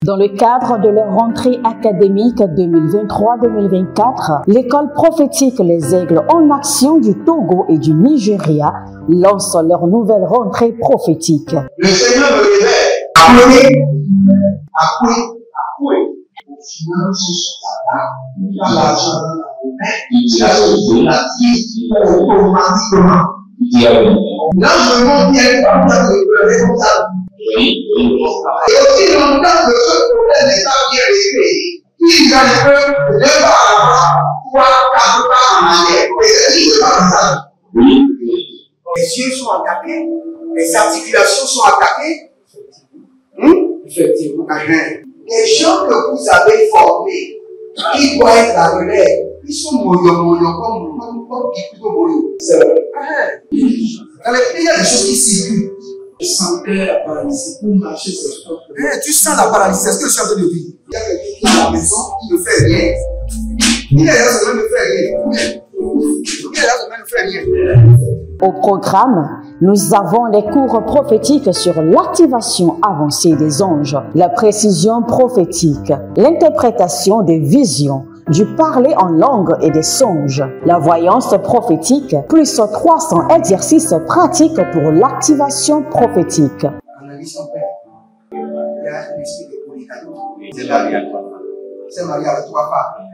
Dans le cadre de leur rentrée académique 2023-2024, l'école prophétique Les Aigles en Action du Togo et du Nigeria lance leur nouvelle rentrée prophétique. Le Seigneur me révèle, appelez. Vos finances sont là, pas l'argent dans la main, la chose la vie automatiquement. Là, je me montre bien comme ça, comme ça. Et aussi longtemps que ce problème n'est pas bien réglé, ils peuvent deux pas à l'avant, trois, quatre pas en arrière. Et c'est ce pas ça. Les yeux sont attaqués, les articulations sont attaquées. Effectivement. Les gens que vous avez formés, qui doivent être la relève, ils sont moyo comme plutôt moyo. C'est vrai. Dans les pays, il y a des choses qui circulent. Je sentais la paralysie pour marcher sur le corps. Tu sens la paralysie, c'est ce que je suis en train de dire. Il y a quelqu'un qui est à la maison, qui ne fait rien. Il est là, ça ne fait rien. Il est là, ça ne fait rien. Au programme, nous avons les cours prophétiques sur l'activation avancée des anges, la précision prophétique, l'interprétation des visions, du parler en langue et des songes, la voyance prophétique, plus 300 exercices pratiques pour l'activation prophétique. Analyse son père. Il y a un esprit de polygamie. C'est marié à trois femmes. C'est marié à trois femmes.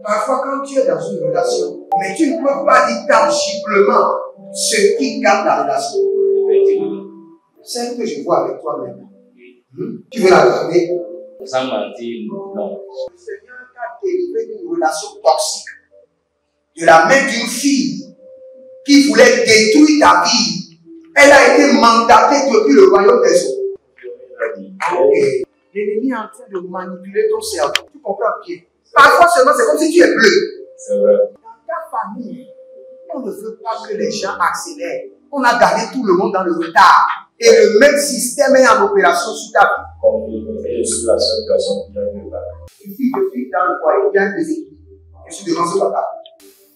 Parfois, quand tu es dans une relation, mais tu ne peux pas dire tangiblement ce qui garde la relation. Celle que je vois avec toi-même. Tu veux la garder? Sans mentir, non. Le Seigneur t'a délivré d'une relation toxique. De la main d'une fille qui voulait détruire ta vie. Elle a été mandatée depuis le royaume des eaux. L'ennemi est en train de manipuler ton cerveau. Tu comprends bien? Parfois seulement, c'est comme si tu es bleu. C'est vrai. Dans ta famille, on ne veut pas que les gens accélèrent. On a gardé tout le monde dans le retard. Et le même système est en opération sur ta vie. Je suis la seule personne qui a vu là. Une fille de fille dans le foyer, bien déséquilibrée. Je suis devant ce papa.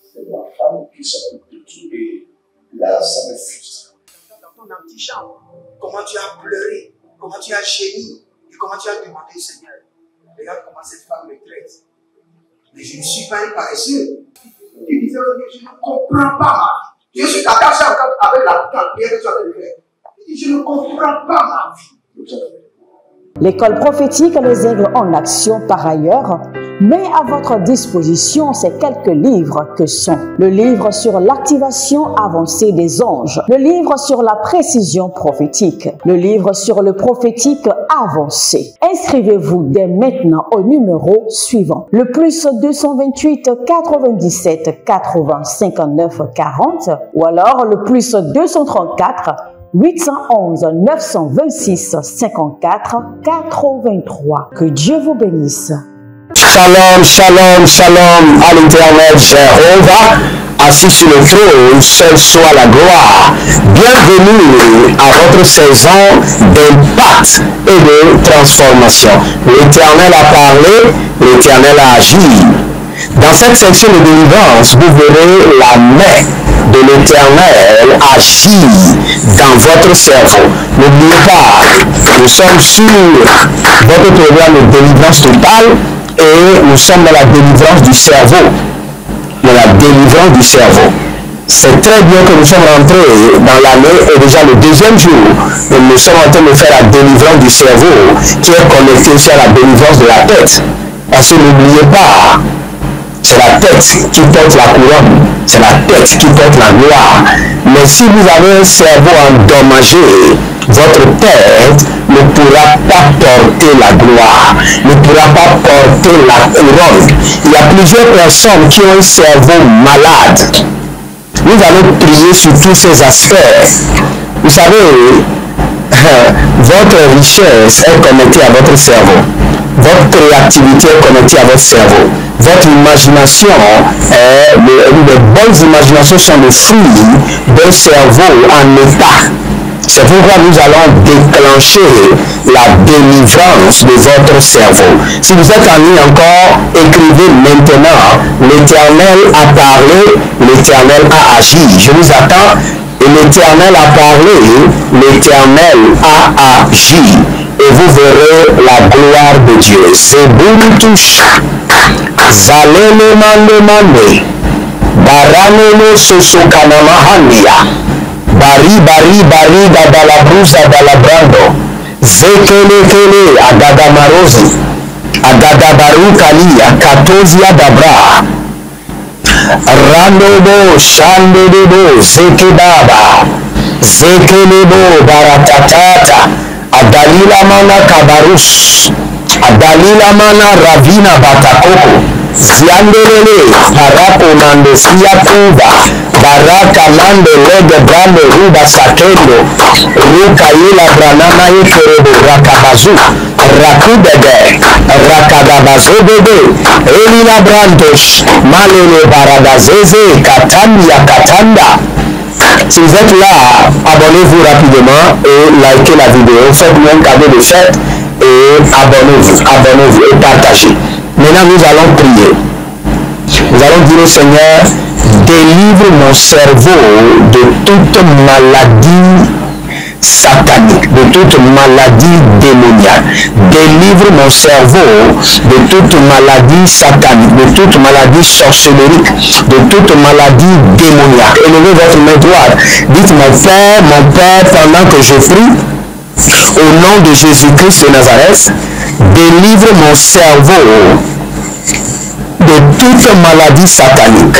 C'est ma femme qui s'occupe de tout et là, ça me frustre. Dans ton antichambre, comment tu as pleuré, comment tu as gémi et comment tu as demandé au Seigneur. Regarde comment cette femme me traite. Mais je ne suis pas un paresseux. Tu disais, je ne comprends pas ma vie. Je suis attaché avec la prière que tu as fait de faire. Je ne comprends pas ma vie. L'école prophétique Les Aigles en Action, par ailleurs, met à votre disposition ces quelques livres que sont le livre sur l'activation avancée des anges, le livre sur la précision prophétique, le livre sur le prophétique avancé. Inscrivez-vous dès maintenant au numéro suivant, le plus 228 97 80 59 40 ou alors le plus 234 811 926 54 83. Que Dieu vous bénisse. Shalom, shalom, shalom à l'Éternel Jéhovah, assis sur le trône, seul soit la gloire. Bienvenue à votre saison d'impact et de transformation. L'Éternel a parlé, l'Éternel a agi. Dans cette section de délivrance, vous verrez la main de l'Éternel agir dans votre cerveau. N'oubliez pas, nous sommes sur votre programme de délivrance totale et nous sommes dans la délivrance du cerveau. Dans la délivrance du cerveau. C'est très bien que nous sommes rentrés dans l'année et déjà le deuxième jour, nous sommes en train de faire la délivrance du cerveau qui est connectée aussi à la délivrance de la tête. Parce que n'oubliez pas, c'est la tête qui porte la couronne, c'est la tête qui porte la gloire. Mais si vous avez un cerveau endommagé, votre tête ne pourra pas porter la gloire, ne pourra pas porter la couronne. Il y a plusieurs personnes qui ont un cerveau malade. Nous allons prier sur tous ces aspects. Vous savez, votre richesse est connectée à votre cerveau. Votre créativité est connectée à votre cerveau. Votre imagination, les bonnes imaginations sont le fruit d'un cerveau en état. C'est pourquoi nous allons déclencher la délivrance de votre cerveau. Si vous êtes en ligne encore, écrivez maintenant. L'Éternel a parlé, l'Éternel a agi. Je vous attends. Et l'Éternel a parlé, l'Éternel a agi. Et vous verrez la gloire de Dieu. Zebulutush, Zalele mande mande, Baranolo sosokanamahandia, Bari bari bari gadalabruza dalabrando, Zekelekele agadamarozi, Agadabarukalia katozia dabra, Randobo shandedebo zekebaba, Zekelebo baratatata, Adalila mana kabarus, Adalila mana ravina batakoko, Ziandelele parapo mandesia kuva, Baraka mande lege brande ruba sakendo, Ruka yila branana yekerebo rakabazu, Rakudede, Rakadabazobede, Elila brandosh, Malele baradazeze, Katania katanda. Si vous êtes là, abonnez-vous rapidement et likez la vidéo. Faites-moi un cadeau de fête et abonnez-vous et partagez. Maintenant, nous allons prier. Nous allons dire au Seigneur, délivre mon cerveau de toute maladie satanique, de toute maladie démoniaque. Délivre mon cerveau de toute maladie satanique, de toute maladie sorcellerique, de toute maladie démoniaque. Élevez votre main droite. Dites mon Père, pendant que je prie, au nom de Jésus-Christ de Nazareth, délivre mon cerveau de toute maladie satanique,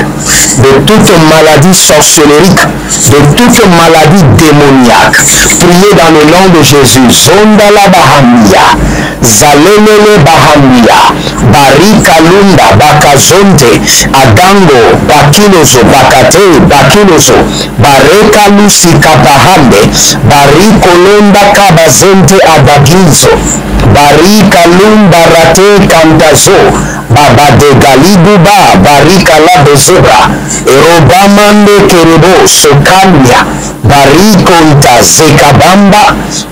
de toute maladie sorcellerique, de toute maladie démoniaque. Priez dans le nom de Jésus. Zondala Bahamia, Zalelele Bahamia, Barikalunda, Bakazonte, Adango, Bakiloso, Bakate, Bakiloso, Barekalusi Kapahande, Barikolonda Kabazente Adagizo, Barikalumba Rate Kandazo, Baba de Galibuba, Barika la Bezebra, Erobamande Kerebo, Sokanya, Barikonta, Zekabamba,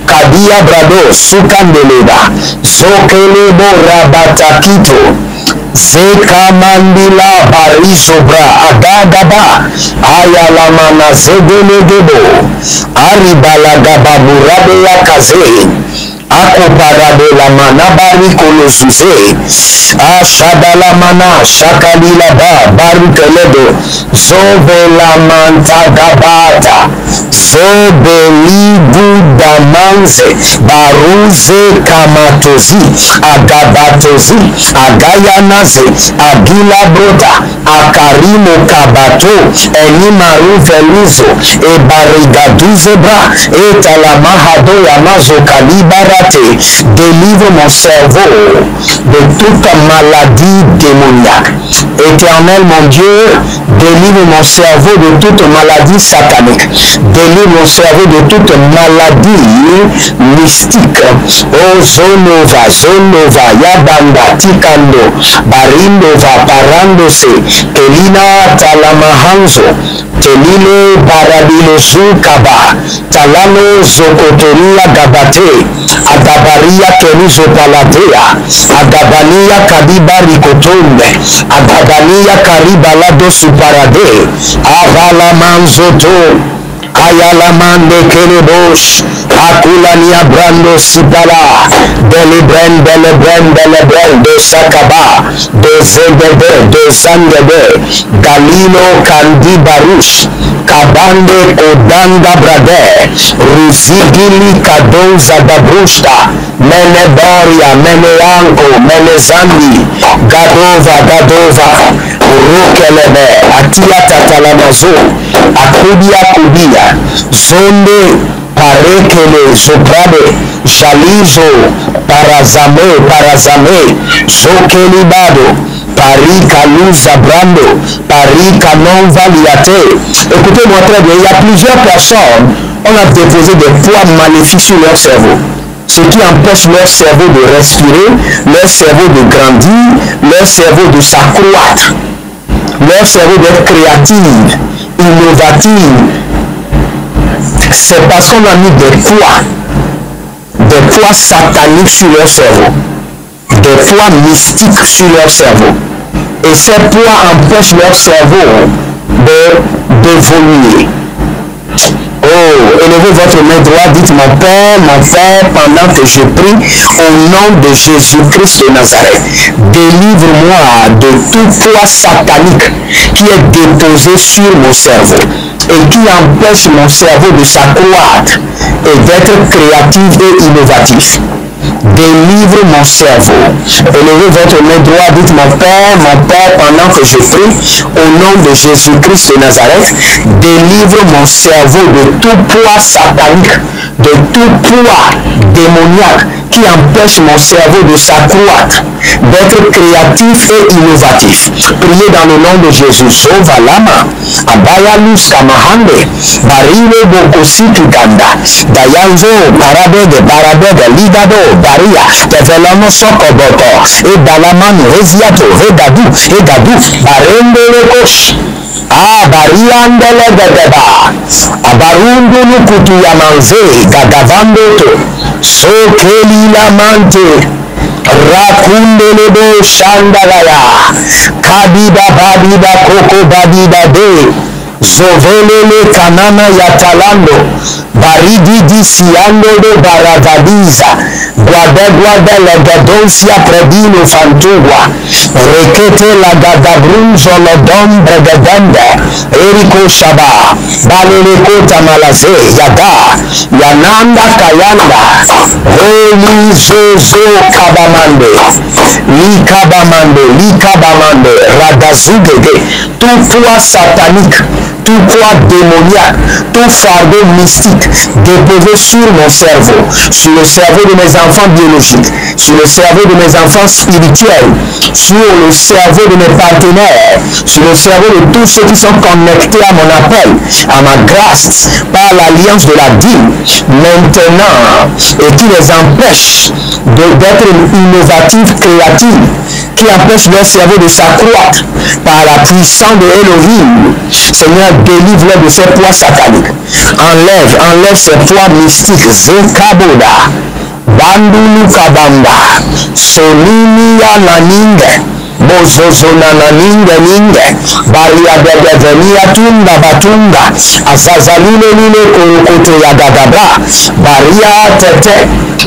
Kadia Brado, Sukandeleba, Zokelebo Rabatakito, Zekamandila Barizobra, Adagaba, Ayalamana Zedelegebo, Aribalagaba Murabeya Kaze, Akoparade la manabari kolosuze, Ashadala mana, Shakalila ba, Barukeledo, Zovela mantagabata, Zobelibu damanze, Baruze kamatozi, Agabatozi, Agayanaze, Agila brota, Akarimo kabato, Enimaru felizo, Ebarigaduzebra, Etalamahado yamazo kalibara. Délivre mon cerveau de toute maladie démoniaque. Éternel mon Dieu, délivre mon cerveau de toute maladie satanique. Délivre mon cerveau de toute maladie mystique. Oh Zonova, Yabanda, Tikando, Barindova, Parandose, Kelina, Talamahanzo, Telile, Barabilo, Zukaba, Talano, Zokotoria, Gabate, Agabaria Kenizo Paladea, Agabania Kadiba Rikotonde, Agabania Karibalado Suparade, Avala Manzoto, Ayalamande Kerebos, Akulania Brando Sipala, Delebren, de Sakaba, de Zendebe, de Sandebe, Galino Kandi Barush, Kabande Kodanda Brade, Ruzigili Kadonza Dabrushta, Meneboria, Meneanko, Menezandi, Gadova, Rukelebe, Atia Tatalamazo, Akudia, Zonde, Parekele, Zoprade, Jalizo, Parazame, Zokelibado, Parika Luza Brando, Parika non valiate. Écoutez-moi très bien, il y a plusieurs personnes, on a déposé des poids maléfiques sur leur cerveau. Ce qui empêche leur cerveau de respirer, leur cerveau de grandir, leur cerveau de s'accroître, leur cerveau d'être créatif, innovatif. C'est parce qu'on a mis des poids sataniques sur leur cerveau, des poids mystiques sur leur cerveau. Et ces poids empêchent leur cerveau d'évoluer. Oh, élevez votre main droite, dites mon Père, pendant que je prie au nom de Jésus-Christ de Nazareth, délivre-moi de tout poids satanique qui est déposé sur mon cerveau et qui empêche mon cerveau de s'accroître et d'être créatif et innovatif. Délivre mon cerveau. Élevez votre main droite, dites mon Père, pendant que je prie, au nom de Jésus-Christ de Nazareth, délivre mon cerveau de tout poids satanique, de tout poids démoniaque qui empêche mon cerveau de s'accroître, d'être créatif et innovatif. Priez dans le nom de Jésus. Sova lama, abayalus kamahande, barilo bokosi tukanda, dayanzo, barabede, ligado, baria, tevelano sokoboto, et dalamano, reziato, regadu, barende lekosh. Bariandele bedeba, abarundulu kutuyamanze, gadavandoto, sokeli lamante, rakundelebo shandalaya, kabida babida koko babida de, zovelele kanana yatalando, barididi siando de baravadiza, guada legadosia predino fantugua, rekete la gadabrunzo lodom bregedende, eriko shaba, baleleko tamalaze, yada, yananda kayanda, holi zozo kabamande, likabamande, radazugege, tout poids satanique, tout poids démoniaque, tout fardeau mystique déposé sur mon cerveau, sur le cerveau de mes enfants biologiques, sur le cerveau de mes enfants spirituels, sur le cerveau de mes partenaires, sur le cerveau de tous ceux qui sont connectés à mon appel, à ma grâce, par l'alliance de la vie, maintenant, et qui les empêche d'être innovatifs, créatifs, qui empêche leur cerveau de s'accroître par la puissance de Elohim. Seigneur, délivre-les de ces poids sataniques. Enlève ces poids mystiques. Zekaboda, Bandulu Kabanda, Sonini Yananinge, Bozozona Ninge, Baria Bedevenia Tunda Batunda, Azazaline Nine Koto Yagadabra, Baria Tete,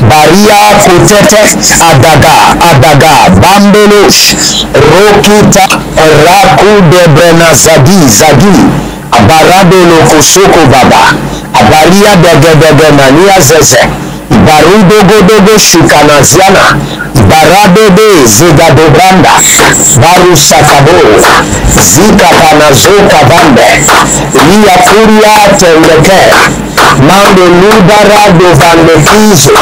Baria Kotete, Adaga, Bambelosh, Rokita, Raku de Zadi, Abarado Lokosoko Baba, Abaria Begedemania Zeze, Barudogodogo Shukanaziana, Barabebe Zigadobranda, Barusakabo, Zika Panazoka Bande, Lia Furia Teleke, Mando Lubarado Vandekizo,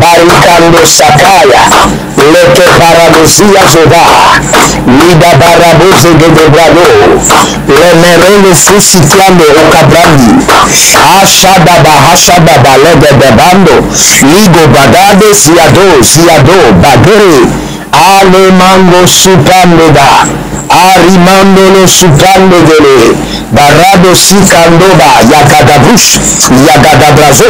Barikando Sakaya, Leke Paradosia Zoda, Lida Baraboze Gedebrado, Lemerele Fusiklando Okabrandi, Hashadaba Legedebando, Ligo Bagade Ziado, Bagere, Alemango Supandeda, Arimandolo Supandedele, Barado Sikandoba, Yagadabrazo,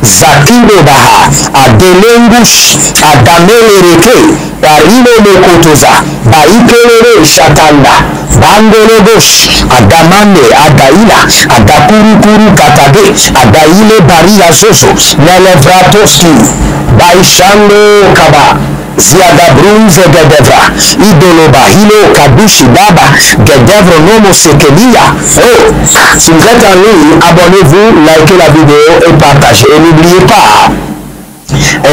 Zakindobaha, Adelengush, Adamelereke, Parino Mekotoza, Baikelere Shatanda, Bandolobosh, Adamande, Adaila, Adakurukuru Katage, Adaile Baria Zozo, Nelevratoski, Baishando Kaba, Ziadabrun Zegedevra, Idoloba, Hilo, Kabushi, Daba, Gedevro, Nomo, Sekelia. Oh, si vous êtes en ligne, abonnez-vous, likez la vidéo et partagez. Et n'oubliez pas,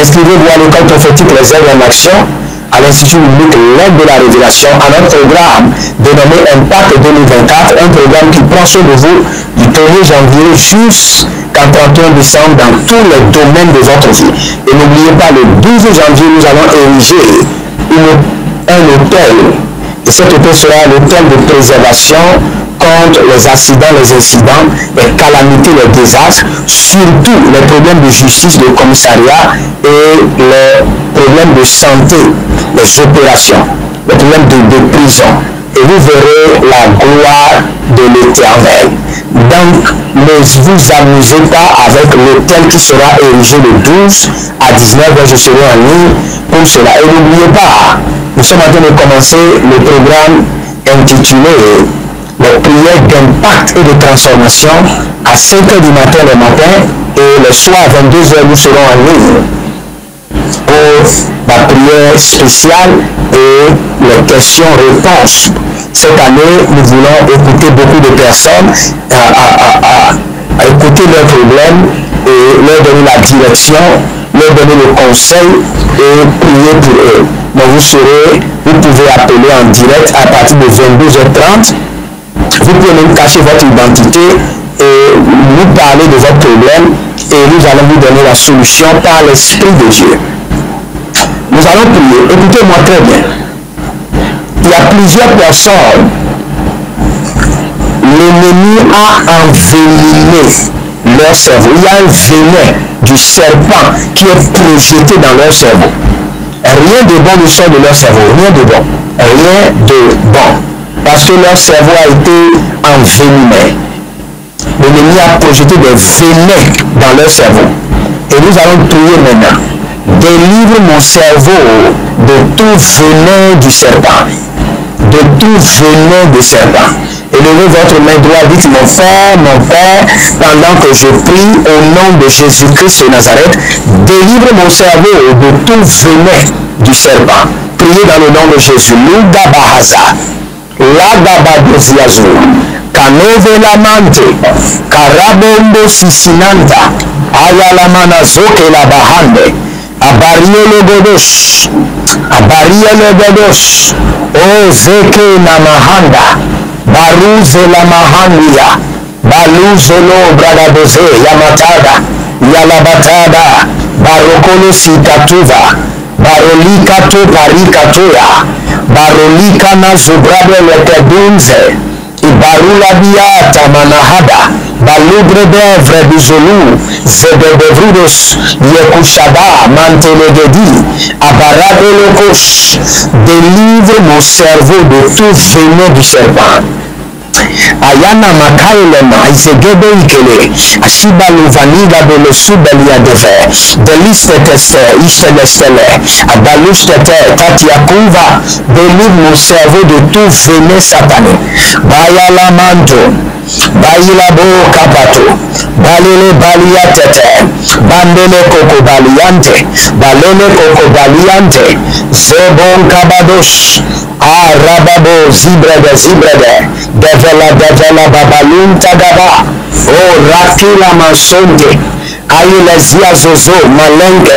inscrivez-vous à l'école prophétique Les Œuvres en Action, à l'Institut biblique L'aide de la Révélation, à notre programme dénommé Impact 2024, un programme qui prend soin de vous du 1er janvier jusqu'en 31 décembre dans tous les domaines de votre vie. Et n'oubliez pas, le 12 janvier, nous allons ériger un hôtel. Et cet hôtel sera l'hôtel de préservation contre les accidents, les incidents, les calamités, les désastres, surtout les problèmes de justice, de commissariat et les problèmes de santé, les opérations, les problèmes de prison. Et vous verrez la gloire de l'Éternel. Donc, ne vous amusez pas avec l'hôtel qui sera érigé le 12 à 19h. Je serai en ligne pour cela. Et n'oubliez pas, nous sommes en train de commencer le programme intitulé des prières d'impact et de transformation à 5 h du matin le matin et le soir à 22 h nous serons en ligne pour la prière spéciale et les questions-réponses. Cette année, nous voulons écouter beaucoup de personnes, à écouter leurs problèmes et leur donner la direction, leur donner le conseil et prier pour eux. Donc vous pouvez appeler en direct à partir de 22 h 30. Vous pouvez même cacher votre identité et nous parler de votre problème et nous allons vous donner la solution par l'Esprit de Dieu. Nous allons prier. Écoutez-moi très bien. Il y a plusieurs personnes. L'ennemi a enveniné leur cerveau. Il y a un venin du serpent qui est projeté dans leur cerveau. Rien de bon ne sort de leur cerveau. Rien de bon. Rien de bon. Parce que leur cerveau a été enveniné. L'ennemi a projeté des venins dans leur cerveau. Et nous allons prier maintenant. Délivre mon cerveau de tout venin du serpent. De tout venin du serpent. Élevez votre main droite, dites mon Père, pendant que je prie au nom de Jésus-Christ de Nazareth, délivre mon cerveau de tout venin du serpent. Priez dans le nom de Jésus. Lugabahaza, Lagabadoziazo, Kanovelamante, Karabombo Sisinanta, Ayalamana Zoke la Bahande, Abariele Godos, O Zeke Namahanda, Baruze la Mahandia, Baluzolo Bragadoze, Yamatada, Yalabatada, Barokolo Sikatuva, Barolika to Parikatoya, Barolika na Zubrade Letedunze, Ibarula Biata Manahada, Balubre d'Evre Bizolu, Zebedevrudos, Yekushaba, Mantelegedi, Abarade Lokos, délivre mon cerveau de tout venin du serpent. Ayana Makailema, Izegebe Ikele, Ashiba Luvaniga de Lesubelia Deve, Delisteste, Istelestele, Abalustete, Tatiakuva, délivre mon cerveau de tout venin satané. Bayalamanto, Bailabo Kapato, Balele Baliatete, Bandele Coco Baliante, Balele Coco Baliante, Zebon Kabados, Arababo Zibrede, Devela Babalun Tagaba, O Rakila Masonte, Aïlezia Zozo, Malenke,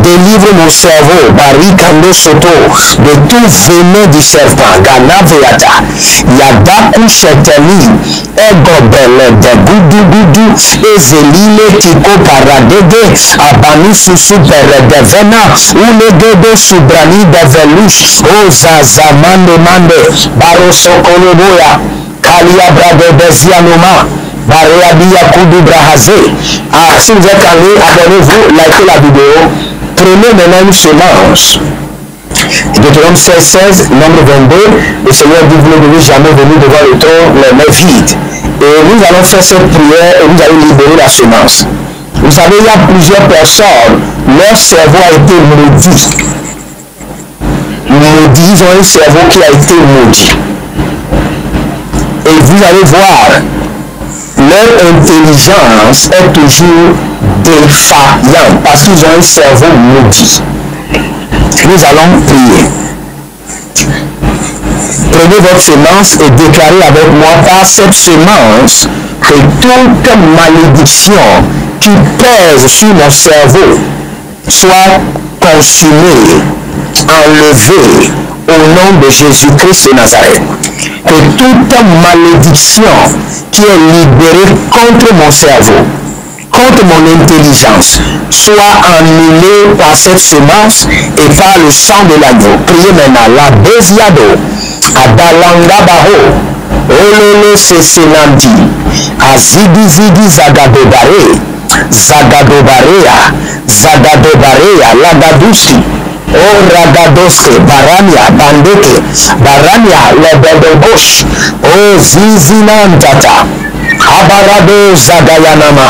délivre mon cerveau, Barikando Soto, de tout venin du serpent, Ganaveata, Yadaku Cheteli, Egobele, de Gudu, Ezelile, Tiko Paradede, Abani Susu Peredevena, Ulegede Subrani Develush, O Zazamande Mande, Barosokoloboya, Kalia Brade Bezianoma, Baréabia Koudou Brahazé. Si vous êtes allé, abonnez-vous, likez la vidéo, prenez maintenant une semence. Deutéronome 16, nombre 22, le Seigneur dit, vous ne devez jamais venir devant le trône les mains vides. Et nous allons faire cette prière et nous allons libérer la semence. Vous savez, il y a plusieurs personnes, leur cerveau a été maudit. Ils ont un cerveau qui a été maudit. Et vous allez voir, leur intelligence est toujours défaillante parce qu'ils ont un cerveau maudit. Nous allons prier. Prenez votre semence et déclarez avec moi par cette semence que toute malédiction qui pèse sur mon cerveau soit consumée, enlevée au nom de Jésus-Christ de Nazareth. Que toute malédiction qui est libérée contre mon cerveau, contre mon intelligence, soit annulée par cette semence et par le sang de l'agneau. Priez maintenant. La Béziado, Adalanga Baho, Olele Sesenandi, Azidi Zagadobare, Zagadobarea, Lagaduski, O Ragadoske, Barania, Lebedobosh, O Zizinantata, Abarado Zagayanama,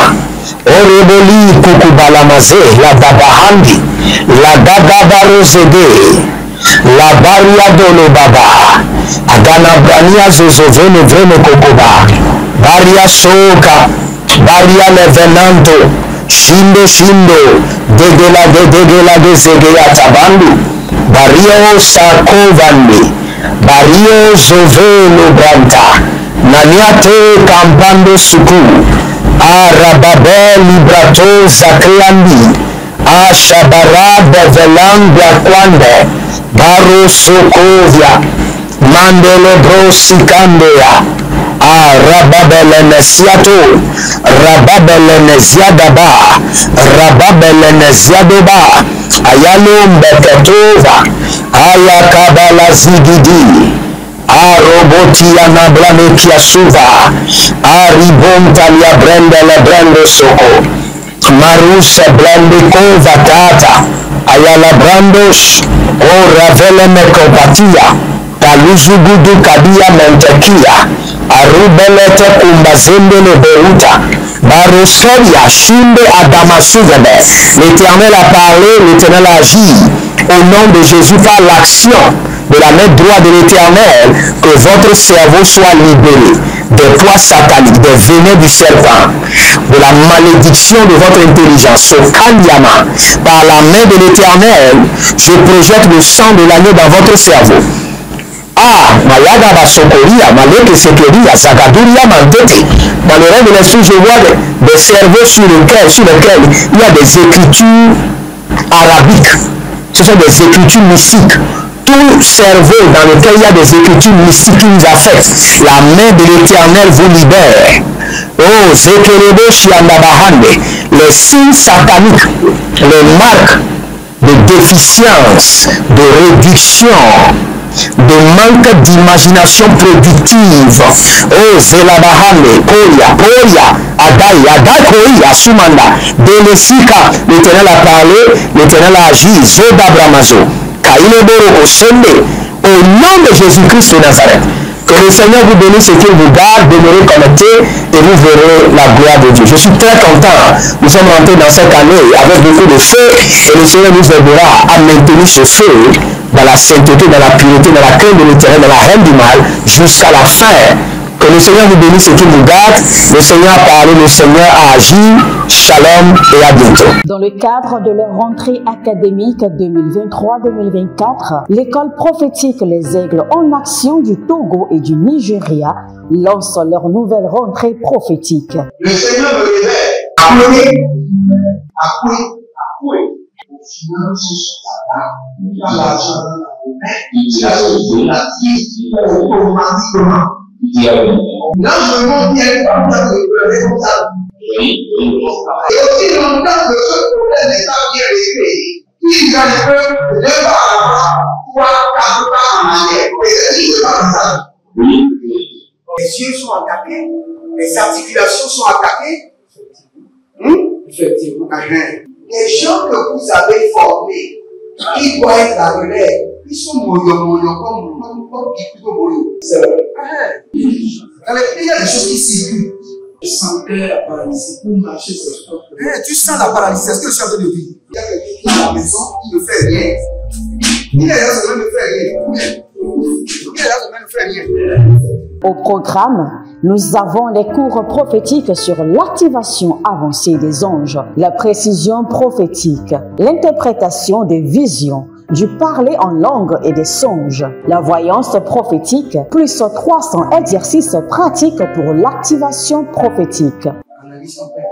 O Reboli Kukubalamaze, La Babahandi, La Gagabarozede, La Bariadolo Baba, agana brania zozovene vreme kokoba, baria soka, baria levenanto, shindo shindo, degela de zegea tabandu, bario sakovande, bario zovelo branta, naniate campando suku, arababel librato zakriandi, ashabarab velangua quande, baro sokovia, mandele brosikandea, rababeleneziato, rababeleneziadaba, rababeleneziadoba, ayalo mbeketova, ayakabala zigidi, arobotia na blanekia suva, aribontalia brendele brende soko, marusa blandekova tata, ayala brandos, o ravele mekopatia, taluzugudu kabia mentekia, arubelete kumbazembele beuta, barosoria shinde adamasugebe. L'Éternel a parlé, l'Éternel a agi au nom de Jésus par l'action de la main droite de l'Éternel, que votre cerveau soit libéré des poids sataniques, des venins du serpent, de la malédiction de votre intelligence, au Kanyama, par la main de l'Éternel, je projette le sang de l'agneau dans votre cerveau. Malaga Basokoria, Maleke Sekeria, Sagaduria Mandete. Dans le règne de l'esprit, je vois des cerveaux sur lesquels il y a des écritures arabiques. Ce sont des écritures mystiques. Tout cerveau dans lequel il y a des écritures mystiques qui nous affectent, la main de l'Éternel vous libère. Oh, Zekerebo Shiandabahande, les signes sataniques, les marques de déficience, de réduction, de manque d'imagination productive. Oh, Zelabahane, Koya, Adai, Koya, Sumanda, Delesika, l'Éternel a parlé, l'Éternel a agi, Zoda Bramazo, Kaileboro Osende, au nom de Jésus-Christ de Nazareth. Que le Seigneur vous bénisse et qu'il vous garde, demeurez connectés et vous verrez la gloire de Dieu. Je suis très content. Nous sommes rentrés dans cette année avec beaucoup de feu et le Seigneur nous aidera à maintenir ce feu dans la sainteté, dans la pureté, dans la crainte de l'Éternel, dans la haine du mal, jusqu'à la fin. Que le Seigneur vous bénisse et qu'il vous garde. Le Seigneur a parlé, le Seigneur a agi. Shalom et à bientôt. Dans le cadre de leur rentrée académique 2023-2024, l'école prophétique Les Aigles en Action du Togo et du Nigeria lance leur nouvelle rentrée prophétique. Le Seigneur me révèle. Appelez. Finance sur la table, dans l'argent dans la main, il a sauvé la vie automatiquement. Là, je me montre bien le responsable. Et aussi longtemps que ce problème n'est pas bien réglé, ils peuvent de par avant, 3, 4 pas en arrière. Et c'est pas ça. Les yeux sont attaqués, les articulations sont attaquées. Effectivement. Les gens que vous avez formés, qui doivent être la relève, ils sont moyo comme plutôt moyo. C'est vrai. Dans les pays, il y a des choses qui circulent. Je sentais la paralysie pour marcher sur ce corps. Tu sens la paralysie, c'est ce que je suis en train de dire. Il y a quelqu'un qui est à la maison, qui ne fait rien. Il est là, ça ne fait rien. Il est là, ça ne fait rien. Au programme, nous avons les cours prophétiques sur l'activation avancée des anges, la précision prophétique, l'interprétation des visions, du parler en langue et des songes, la voyance prophétique, plus 300 exercices pratiques pour l'activation prophétique. Analyse ton père.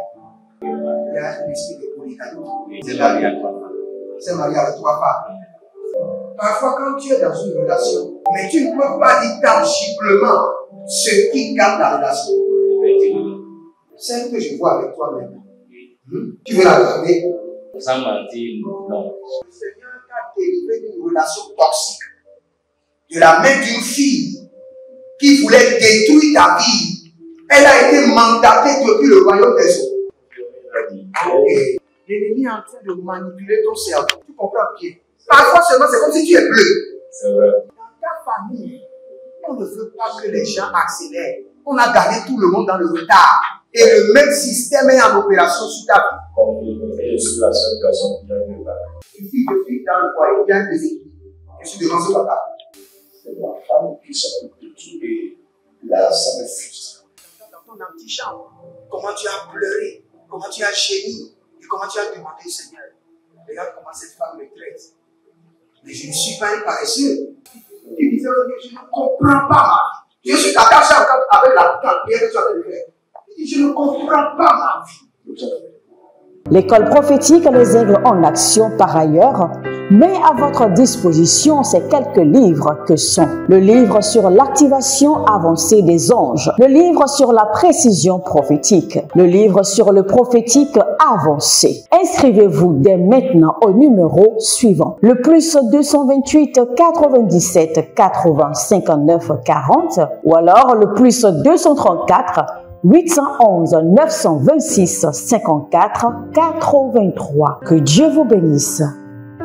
Il y a un esprit de polygame. C'est marié à 3 femmes. C'est marié à 3 femmes. Parfois, quand tu es dans une relation, mais tu ne peux pas dire tangiblement ce qui garde la relation. Celle que je vois avec toi maintenant. Tu veux la garder? Sans mentir, non. Le Seigneur t'a délivré d'une relation toxique. De la main d'une fille qui voulait détruire ta vie. Elle a été mandatée depuis le royaume des eaux. L'ennemi est en train de manipuler ton cerveau. Tu comprends bien? Parfois seulement, c'est comme si tu es bleu. C'est vrai. Dans ta famille, on ne veut pas que les gens accélèrent. On a gardé tout le monde dans le retard. Et le même système est en opération sur ta vie. Comme je suis la seule personne qui a vu là. Une fille dans le foyer, bien déséquilibrée. Je suis devant ce papa. de ma femme qui s'en occupe de tout. Et là, ça me frustre. Dans ton antichambre, comment tu as pleuré, comment tu as gémi, et comment tu as demandé, Seigneur, regarde comment cette femme me traite. Mais je ne suis pas un paresseux. Tu disais, je ne comprends pas ma vie. Je suis attaché encore avec la prière que tu as fait faire. Je ne comprends pas ma vie. L'école prophétique Les Aigles en Action, par ailleurs, met à votre disposition ces quelques livres que sont le livre sur l'activation avancée des anges, le livre sur la précision prophétique, le livre sur le prophétique avancé. Inscrivez-vous dès maintenant au numéro suivant, le plus 228 97 80 59 40 ou alors le plus 234 811 926 54 83. Que Dieu vous bénisse.